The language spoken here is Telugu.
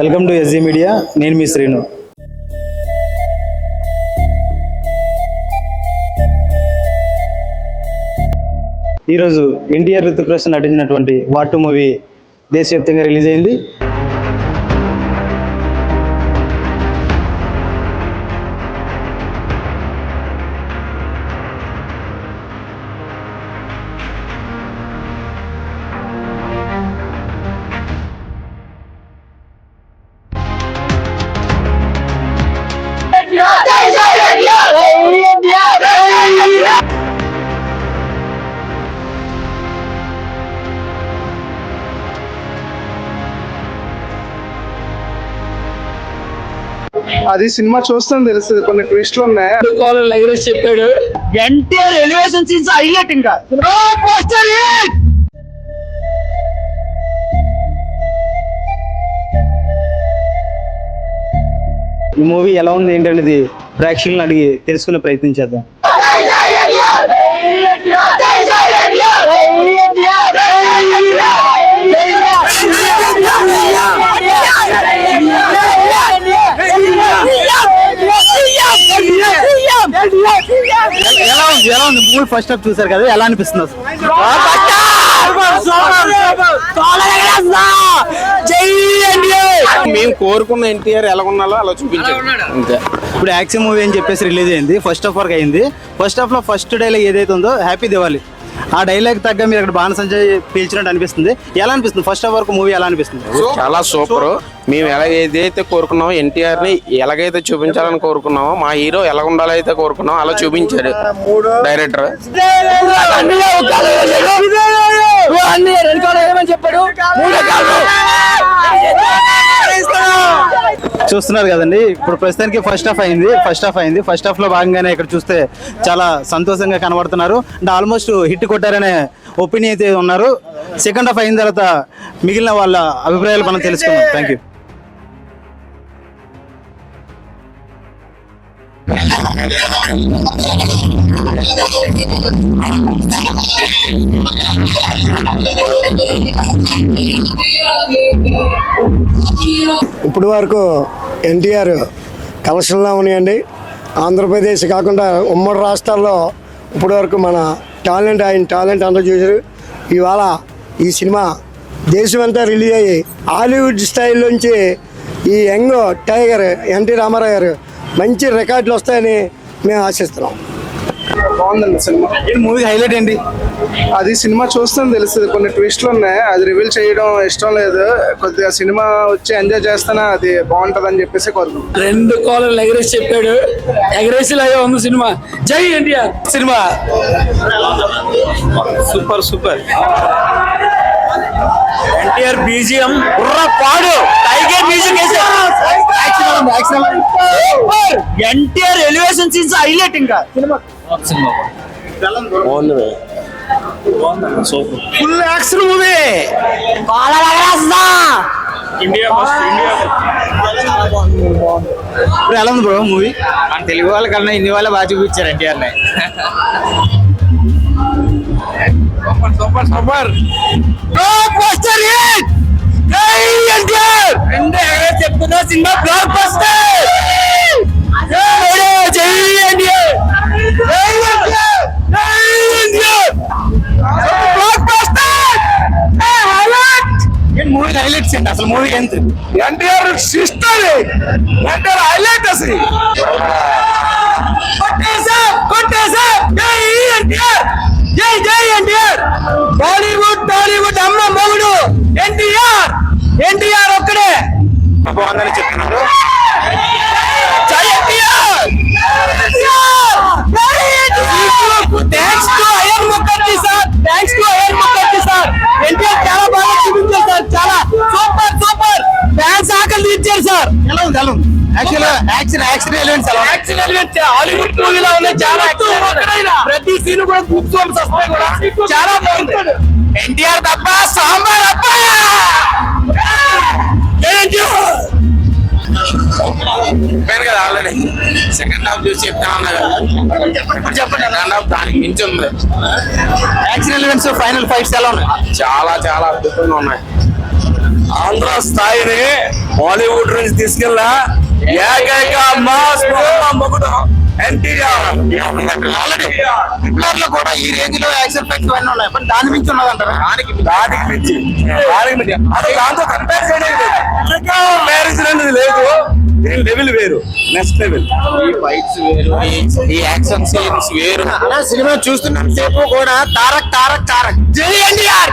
Welcome to SG media. నేను మీ శ్రీను. ఈరోజు ఎన్టీఆర్ రితిక్ రోషన్ నటించినటువంటి వార్ 2 మూవీ దేశవ్యాప్తంగా రిలీజ్ అయింది. అది సినిమా చూస్తాను తెలుస్తుంది, కొన్ని ట్విస్ట్లు ఉన్నాయి. చెప్పాడు ఎన్టీఆర్ ఎలివేషన్ సీన్స్ హైలైట్. ఇంకా ఈ మూవీ ఎలా ఉంది ఏంటనేది ప్రేక్షకులను అడిగి తెలుసుకునే ప్రయత్నం చేద్దాం. ఎలా ఉంది మూవీ? ఫస్ట్ హాఫ్ చూసారు కదా, ఎలా అనిపిస్తుంది? మేము కోరుకున్న ఎన్టీఆర్ ఎలా ఉన్నాలో అలా చూపించారు అంతే. ఇప్పుడు యాక్షన్ మూవీ అని చెప్పేసి రిలీజ్ అయింది. ఫస్ట్ హాఫ్ వరకు అయింది. ఫస్ట్ హాఫ్ లో ఫస్ట్ డైలాగ్ ఏదైతే ఉందో హ్యాపీ దివాలి, ఆ డైలాగ్ తగ్గ మీరు అక్కడ బాణసంచయ్ పీల్చినట్టు అనిపిస్తుంది. ఎలా అనిపిస్తుంది ఫస్ట్ హాఫ్ వరకు మూవీ ఎలా అనిపిస్తుంది? చాలా సూపర్. మేము ఏదైతే కోరుకున్నామో ఎన్టీఆర్ ని ఎలాగైతే చూపించాలని కోరుకున్నామో, మా హీరో ఎలా ఉండాలో అయితే కోరుకున్నామో అలా చూపించారు డైరెక్టర్. చూస్తున్నారు కదండి, ఇప్పుడు ప్రస్తుతానికి ఫస్ట్ హాఫ్ లో భాగంగానే ఇక్కడ చూస్తే చాలా సంతోషంగా కనబడుతున్నారు. అంటే ఆల్మోస్ట్ హిట్ కొట్టారనే ఒపీనియన్ అయితే ఉన్నారు. సెకండ్ హాఫ్ అయిన తర్వాత మిగిలిన వాళ్ళ అభిప్రాయాలు మనం తెలుసుకుందాం. Thank you. ఇప్పుడు వరకు ఎన్టీఆర్ కలెక్షన్లో ఉన్నాయండి. ఆంధ్రప్రదేశ్ కాకుండా ఉమ్మడి రాష్ట్రాల్లో ఇప్పటి వరకు మన ఆయన టాలెంట్ అందరూ చూశారు. ఇవాళ ఈ సినిమా దేశమంతా రిలీజ్ అయ్యి హాలీవుడ్ స్టైల్లోంచి ఈ యంగ్ టైగర్ ఎన్టీ రామారావు గారు మంచి రికార్డులు వస్తాయని మేము ఆశిస్తున్నాం. బాగుందండి సినిమా. మూవీ హైలైట్ ఏంటి? అది సినిమా చూస్తాను తెలుస్తుంది, కొన్ని ట్విస్ట్లు ఉన్నాయి. అది రివీల్ చేయడం ఇష్టం లేదు. కొద్దిగా సినిమా వచ్చి ఎంజాయ్ చేస్తానా అది బాగుంటది అని చెప్పేసి కోరుకుంటున్నాను. 2 కాలర్లు ఎగరేసి చెప్పాడు. ఎగరేసి లాగా ఉంది సినిమా. జై NTR. Cinema super. NTR BGM పాడు, tiger music NTR elevation scenes highlight. ఇంకా ఫుల్ యాక్షన్ మూవీ. ఇప్పుడు ఎలా ఉంది బ్రో మూవీ? మన తెలుగు వాళ్ళ కన్నా హిందీ వాళ్ళే బాగా చూపించారు ఎన్టీఆర్ ని. సూపర్ చెప్తున్నా cinema block buster. Movie highlights అండి. అసలు మూవీ ఎంత ఎన్టీఆర్ సిస్టర్, ఎన్టీఆర్ హైలైట్ అసలు. జై ఎన్టీఆర్. బాలీవుడ్ అమ్మ మొగుడు ఎన్టీఆర్ ఒక్కడే. బాగుందని చెప్తున్నారు. Thanks to Ayan Mukerji sir. NTR చాలా బాగా చూపించారు సార్. చాలా సూపర్. ఫ్యాన్స్ ఆకలి తీర్చారు సార్. ఎలా ఉంది? యాక్షన్ ఎలిమెంట్స్ హాలీవుడ్ మూవీలో ఉన్నాయి. చాలా ప్రతి సీన్ కూడా గూప్స్ వస్తాయి కూడా. చాలా బాగుంది. ఎన్టీఆర్ తప్ప సాంబార్ అప్ప. చెప్పాను కదా ఆల్రెడీ, సెకండ్ హాఫ్ చూసి చెప్తా ఉన్నా కదా. చెప్పండి, సెకండ్ హాఫ్ దానికి మించి ఉంది. యాక్షన్ ఎలిమెంట్స్, ఫైనల్ ఫైట్స్ ఎలా ఉన్నాయి? చాలా అద్భుతంగా ఉన్నాయి. ఆంధ్ర స్థాయిని బాలీవుడ్ నుంచి తీసుకెళ్ళిన ఏకైక మాస్ మొగుడు ఎన్టీఆర్. కూడా ఈ రేంజ్ లో యాక్షన్ ఫైట్స్ ఇవన్నీ ఉన్నాయి, బట్ దాని మించి ఉన్నదంటారా? దానికి మించి అసలు దాంతో కంపేర్ చేయడం లేదు, కంపారిజన్ అనేది లేదు. దీని లెవెల్ వేరు, నెక్స్ట్ లెవెల్. ఈ ఫైట్స్ వేరు, ఈ యాక్షన్ సీన్స్ వేరు. అలా సినిమా చూస్తున్న సేపు కూడా తారక్ తారక్ తారక్ జై ఎన్టీఆర్.